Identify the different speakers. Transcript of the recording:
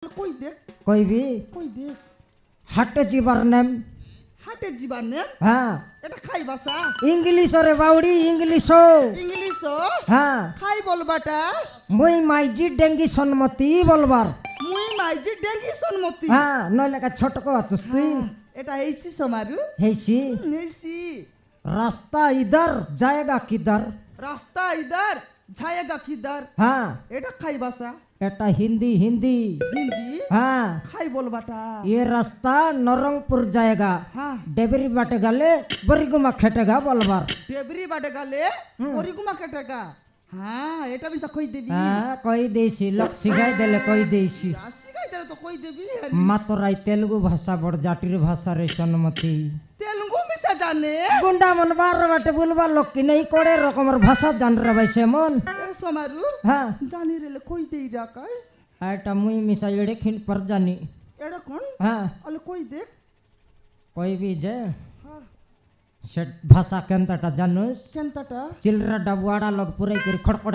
Speaker 1: কই দেখ
Speaker 2: কইবি
Speaker 1: কই দেখ
Speaker 2: হাটে যাবার নাম
Speaker 1: হাটে জীবান নে
Speaker 2: হ্যাঁ
Speaker 1: এটা খাই বাসা
Speaker 2: ইংলিশ রে বাউড়ি ইংলিশ
Speaker 1: ইংলিশ
Speaker 2: হ্যাঁ
Speaker 1: খাই বলবাটা
Speaker 2: মুই মাইজি ডেঙ্গি সন্মতি বলবার
Speaker 1: মুই মাইজি ডেঙ্গি সন্মতি
Speaker 2: হ্যাঁ নইলে কা ছোট কো আছিস তুই
Speaker 1: এটা হেইছি সমারু
Speaker 2: হেইছি
Speaker 1: হেইছি
Speaker 2: রাস্তা ইধর জায়গা কিধর
Speaker 1: রাস্তা ইধর जाएगा किधर
Speaker 2: হ্যাঁ
Speaker 1: এটা খাই বাসা
Speaker 2: এটা হিন্দি হিন্দি
Speaker 1: হিন্দি
Speaker 2: হ্যাঁ
Speaker 1: খাই বলবাটা
Speaker 2: ये रास्ता नरंगपुर जाएगा
Speaker 1: হ্যাঁ
Speaker 2: डेबरी बाटे गले बरिगुमा खेटेगा बोलबार
Speaker 1: ডেবরি বাটে গালে ওরিগুমা কেটেগা হ্যাঁ এটা বিসা কই দেবি
Speaker 2: হ্যাঁ কই দেইছি লোক শিখাই দেলে কই দেইছি
Speaker 1: রাশি গাই দরে তো কই দেবি
Speaker 2: মাতরাই তেলুগু ভাষা বড় জাটির ভাষা রে সন্মতি
Speaker 1: তেলুগু মিশা জানে
Speaker 2: গুন্ডা মন বার বাটে বলবার লোক কি নেই কোড়ে রকমের ভাষা জান রে ভাই সেমন
Speaker 1: এ সমারু
Speaker 2: হ্যাঁ
Speaker 1: জানি রে কই দেই রাকাই
Speaker 2: এটা মুই মিশা এড়ে খিন পর জানি
Speaker 1: এটা কোন
Speaker 2: হ্যাঁ
Speaker 1: আলে কই দেখ
Speaker 2: কইবি যে
Speaker 1: হ্যাঁ
Speaker 2: সে ভাষা কেনতাটা জানুস
Speaker 1: কেনতাটা
Speaker 2: চিলরা ডাবুয়াড়া লোক পুরাই করে খড়কড়